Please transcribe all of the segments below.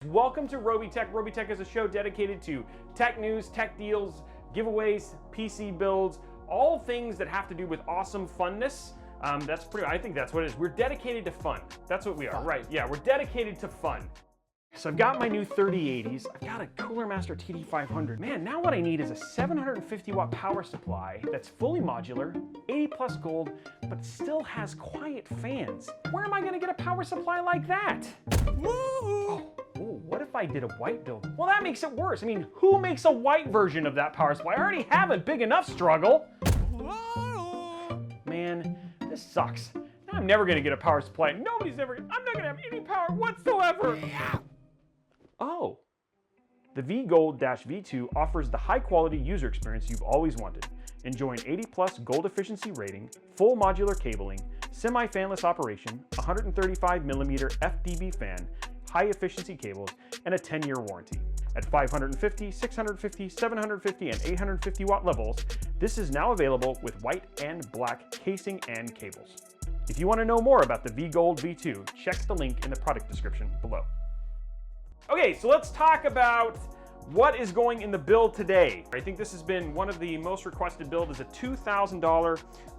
Welcome to Robeytech. Robeytech is a show dedicated to tech news, tech deals, giveaways, PC builds, all things that have to do with awesome funness. I think that's what it is. We're dedicated to fun. That's what we are, right? Yeah, we're dedicated to fun. So I've got my new 3080s. I've got a Cooler Master TD500. Man, now what I need is a 750 watt power supply that's fully modular, 80 plus gold, but still has quiet fans. Where am I gonna get a power supply like that? Oh, what if I did a white build? Well, that makes it worse. I mean, who makes a white version of that power supply? I already have a big enough struggle. Man, this sucks. I'm never gonna get a power supply. I'm not gonna have any power whatsoever. Oh, the V-Gold-V2 offers the high-quality user experience you've always wanted, enjoying 80-plus gold efficiency rating, full modular cabling, semi-fanless operation, 135mm FDB fan, high-efficiency cables, and a 10-year warranty. At 550, 650, 750, and 850 watt levels, this is now available with white and black casing and cables. If you want to know more about the V-Gold-V2, check the link in the product description below. Okay, so let's talk about what is going in the build today. I think this has been one of the most requested builds. Is a $2,000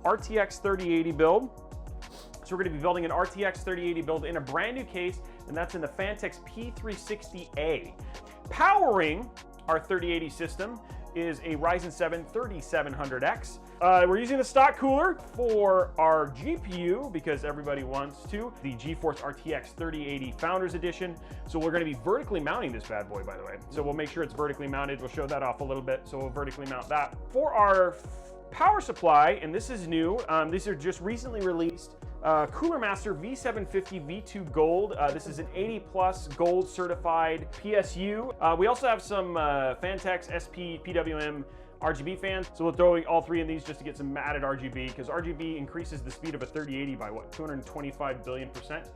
RTX 3080 build. So we're going to be building an RTX 3080 build in a brand new case, and that's in the Phanteks P360a. Powering our 3080 system is a Ryzen 7 3700X. We're using the stock cooler for our GPU because everybody wants to. The GeForce RTX 3080 Founders Edition. So we're going to be vertically mounting this bad boy, by the way. So we'll make sure it's vertically mounted. We'll show that off a little bit. So we'll vertically mount that. For our power supply, and this is new, these are just recently released Cooler Master V750 V2 Gold. This is an 80 plus gold certified PSU. We also have some Phanteks SP PWM RGB fans. So we'll throw all three in these just to get some added RGB, because RGB increases the speed of a 3080 by what, 225 billion%.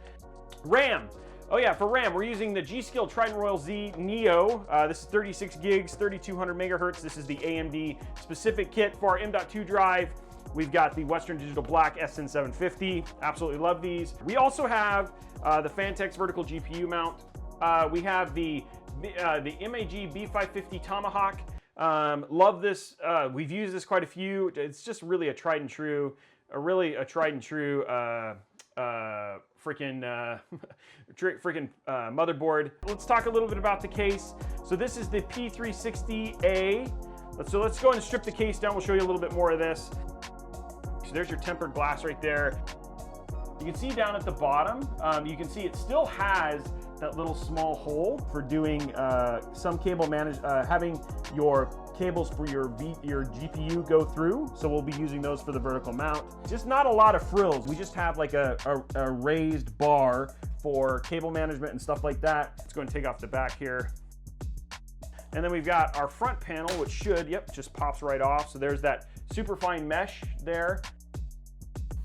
RAM. Oh yeah, for RAM, we're using the G.Skill Trident Royal Z Neo. This is 36 gigs, 3200 megahertz. This is the AMD specific kit for our M.2 drive. We've got the Western Digital Black SN750. Absolutely love these. We also have the Phanteks vertical GPU mount. We have the MAG B550 Tomahawk. Love this. We've used this quite a few. It's just really a tried and true, motherboard. Let's talk a little bit about the case. So this is the P360a. So let's go and strip the case down. We'll show you a little bit more of this. So there's your tempered glass right there. You can see down at the bottom, you can see it still has that little small hole for doing some cable having your cables for your GPU go through. So we'll be using those for the vertical mount. Just not a lot of frills. We just have like a raised bar for cable management and stuff like that. Let's go and take off the back here. And then we've got our front panel, which should, just pops right off. So there's that super fine mesh there.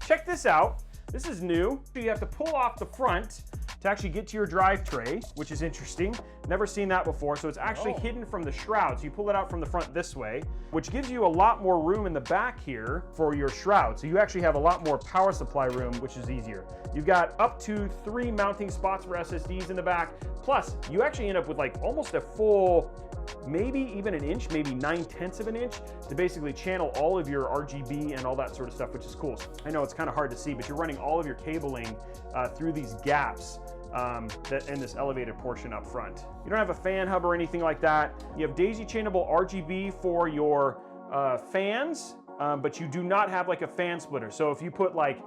Check this out. This is new. You have to pull off the front to actually get to your drive tray, which is interesting. Never seen that before. So it's actually hidden from the shroud. So you pull it out from the front this way, which gives you a lot more room in the back here for your shroud. So you actually have a lot more power supply room, which is easier. You've got up to 3 mounting spots for SSDs in the back. Plus, you actually end up with like almost a full, maybe even an inch, maybe 9/10 of an inch to basically channel all of your RGB and all that sort of stuff, which is cool. I know it's kind of hard to see, but you're running all of your cabling through these gaps in this elevated portion up front. You don't have a fan hub or anything like that. You have daisy chainable RGB for your fans, but you do not have like a fan splitter. So if you put like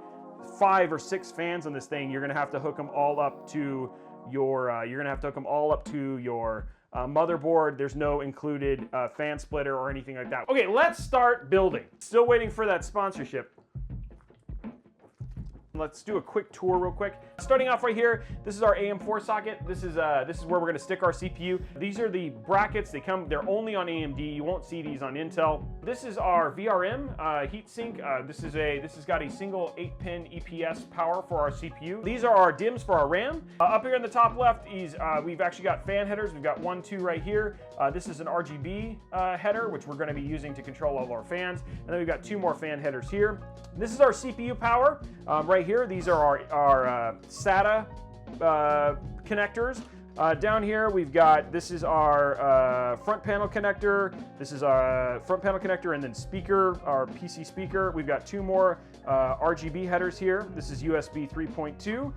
5 or 6 fans on this thing, you're gonna have to hook them all up to your motherboard. There's no included fan splitter or anything like that. Okay, let's start building. Still waiting for that sponsorship. Let's do a quick tour real quick. Starting off right here, this is our AM4 socket. This is where we're gonna stick our CPU. These are the brackets. They're only on AMD. You won't see these on Intel. This is our VRM heatsink. This has got a single 8-pin EPS power for our CPU. These are our DIMMs for our RAM. Up here in the top left is we've actually got fan headers. We've got 1, 2 right here. This is an RGB header, which we're gonna be using to control all of our fans. And then we've got 2 more fan headers here. This is our CPU power right here. These are our SATA connectors. Down here we've got, this is our front panel connector. This is our front panel connector and then speaker, our PC speaker. We've got two more RGB headers here. This is USB 3.2, two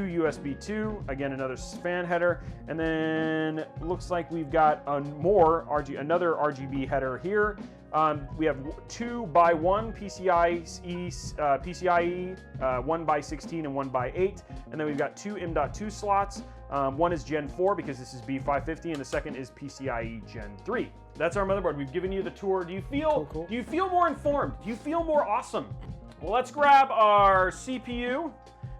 USB 2, again another fan header, and then looks like we've got another RGB header here. We have 2x1 PCIe, 1x16 and 1x8, and then we've got two M.2 slots. One is Gen 4 because this is B550, and the second is PCIe Gen 3. That's our motherboard. We've given you the tour. Do you feel Cool. Do you feel more informed? Do you feel more awesome? Well, let's grab our CPU.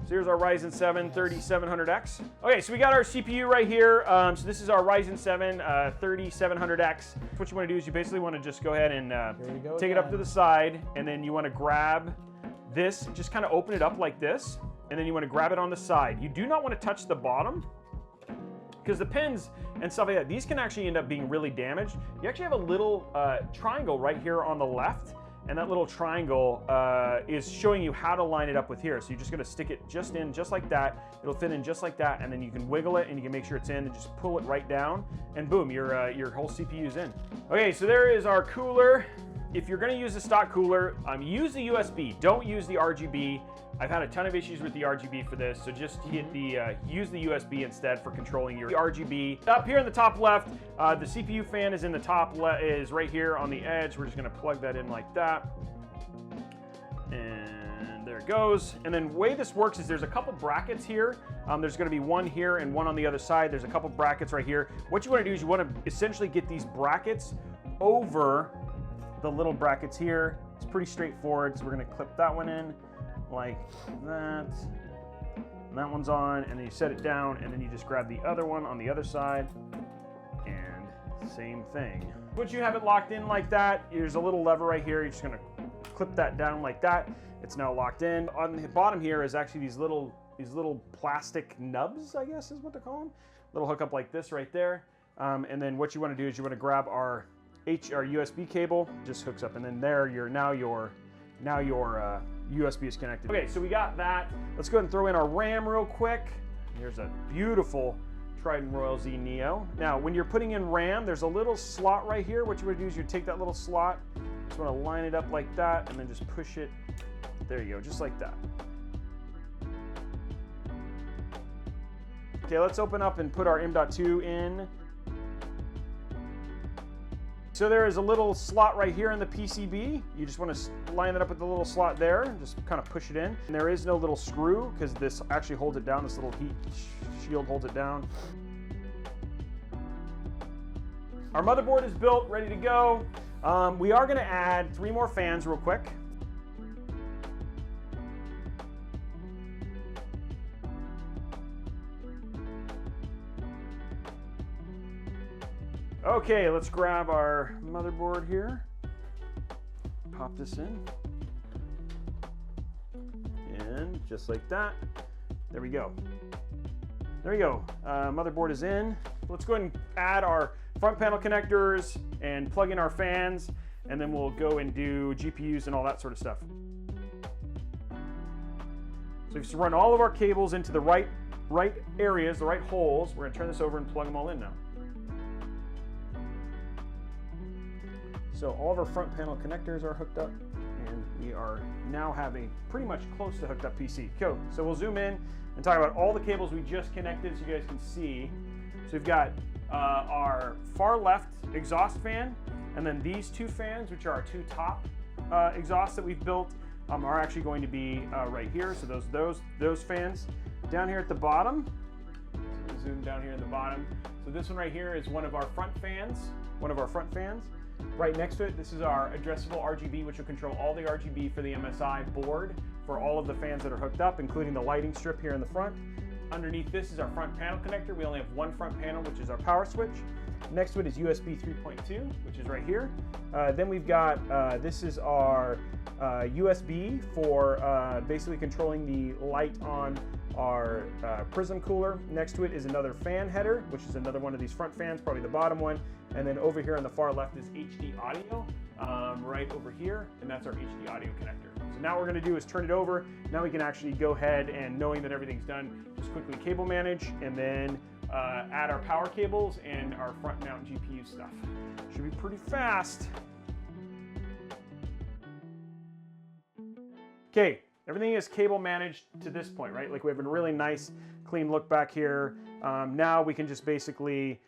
So here's our Ryzen 7 3700X. Okay, so we got our CPU right here. So this is our Ryzen 7 3700X. What you want to do is you basically want to just go ahead and take it up to the side, and then you want to grab this, just kind of open it up like this, and then you want to grab it on the side. You do not want to touch the bottom, because the pins and stuff like that, these can actually end up being really damaged. You actually have a little triangle right here on the left, and that little triangle is showing you how to line it up with here. So you're just gonna stick it just in, just like that. It'll fit in just like that, and then you can wiggle it and you can make sure it's in and just pull it right down, and boom, your whole CPU's in. Okay, so there is our cooler. If you're gonna use a stock cooler, use the USB, don't use the RGB. I've had a ton of issues with the RGB for this, so just hit use the USB instead for controlling your RGB. Up here in the top left, the CPU fan is in the top is right here on the edge. We're just gonna plug that in like that. And there it goes. And then the way this works is there's a couple brackets here. There's gonna be one here and one on the other side. There's a couple brackets right here. What you wanna do is you wanna essentially get these brackets over the little brackets here. It's pretty straightforward, so we're gonna clip that one in like that. And that one's on, and then you set it down, and then you just grab the other one on the other side, and same thing. Once you have it locked in like that, there's a little lever right here. You're just gonna clip that down like that. It's now locked in. On the bottom here is actually these little plastic nubs, I guess is what they're calling. Little hookup like this right there. And then what you want to do is you want to grab our USB cable, just hooks up, and then there now your USB is connected. Okay, so we got that. Let's go ahead and throw in our RAM real quick. Here's a beautiful Trident Royal Z Neo. Now, when you're putting in RAM, there's a little slot right here. What you want to do is you take that little slot, just want to line it up like that, and then just push it. There you go, just like that. Okay, let's open up and put our M.2 in. So there is a little slot right here in the PCB. You just want to line it up with the little slot there and just kind of push it in. And there is no little screw because this actually holds it down. This little heat shield holds it down. Our motherboard is built, ready to go. We are going to add 3 more fans real quick. Okay, let's grab our motherboard here. Pop this in. And just like that. There we go. There we go. Motherboard is in. Let's go ahead and add our front panel connectors and plug in our fans, and then we'll go and do GPUs and all that sort of stuff. So if you run all of our cables into the right areas, the right holes, we're gonna turn this over and plug them all in now. So all of our front panel connectors are hooked up, and we are now having pretty much close to hooked up PC. Cool. So we'll zoom in and talk about all the cables we just connected so you guys can see. So we've got our far left exhaust fan, and then these 2 fans, which are our 2 top exhausts that we've built, are actually going to be right here. So those fans. Down here at the bottom, so we'll zoom down here at the bottom. So this one right here is one of our front fans. Right next to it, this is our addressable RGB, which will control all the RGB for the MSI board for all of the fans that are hooked up, including the lighting strip here in the front. Underneath this is our front panel connector. We only have one front panel, which is our power switch. Next to it is USB 3.2, which is right here. Then we've got, this is our USB for basically controlling the light on our Prism cooler. Next to it is another fan header, which is another one of these front fans, probably the bottom one. And then over here on the far left is HD audio, right over here, and that's our HD audio connector. So now what we're gonna do is turn it over. Now we can actually go ahead and, knowing that everything's done, just quickly cable manage, and then add our power cables and our front mount GPU stuff. Should be pretty fast. Okay, everything is cable managed to this point, right? Like we have a really nice clean look back here. Now we can just basically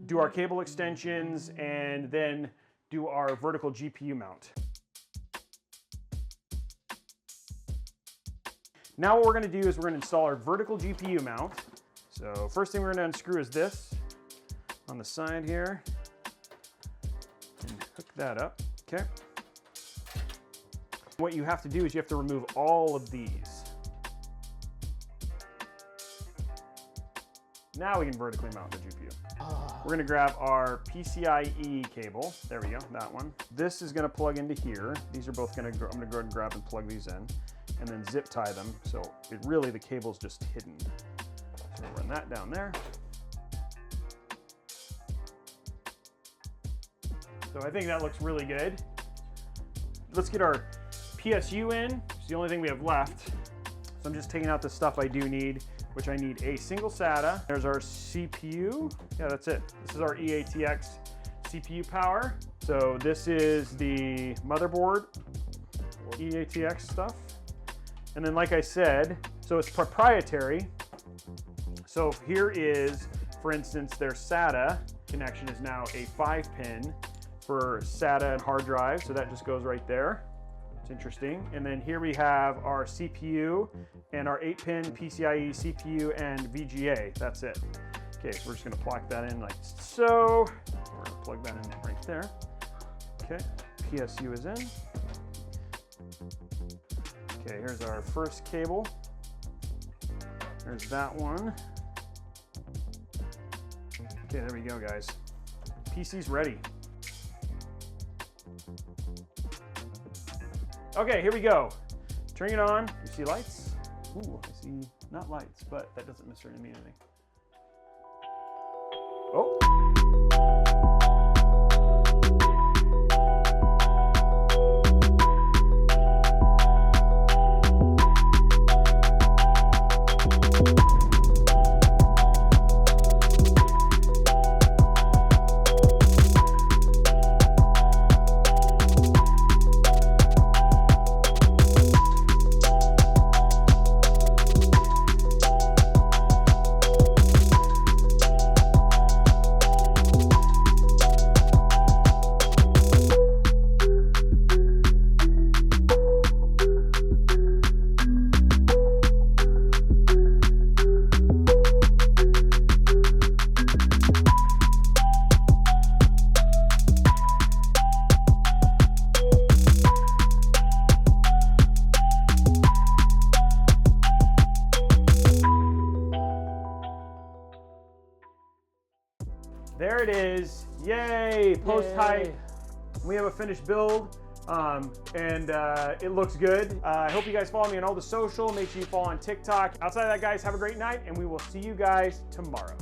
do our cable extensions and then do our vertical GPU mount. Now what we're gonna do is we're gonna install our vertical GPU mount. So first thing we're gonna unscrew is this on the side here and hook that up, okay? What you have to do is you have to remove all of these. Now we can vertically mount the GPU. We're gonna grab our PCIe cable. There we go, that one. This is gonna plug into here. These are both I'm gonna go ahead and grab and plug these in and then zip tie them. So the cable's just hidden. So we'll run that down there. So I think that looks really good. Let's get our PSU in. It's the only thing we have left. So I'm just taking out the stuff I do need, which I need a single SATA. There's our CPU. Yeah, that's it. This is our EATX CPU power. So this is the motherboard EATX stuff. And then like I said, so it's proprietary. So here is, for instance, their SATA connection is now a 5-pin for SATA and hard drive. So that just goes right there. It's interesting. And then here we have our CPU and our 8-pin PCIe CPU and VGA. That's it. Okay, so we're just gonna plug that in like so. We're gonna plug that in right there. Okay, PSU is in. Okay, here's our first cable. There's that one. Okay, there we go, guys. PC's ready. Okay, here we go. Turning it on. You see lights? Ooh, I see not lights, but that doesn't necessarily mean anything. Oh. There it is. Yay! Post height. We have a finished build, and it looks good. I hope you guys follow me on all the social. Make sure you follow on TikTok. Outside of that, guys, have a great night, and we will see you guys tomorrow.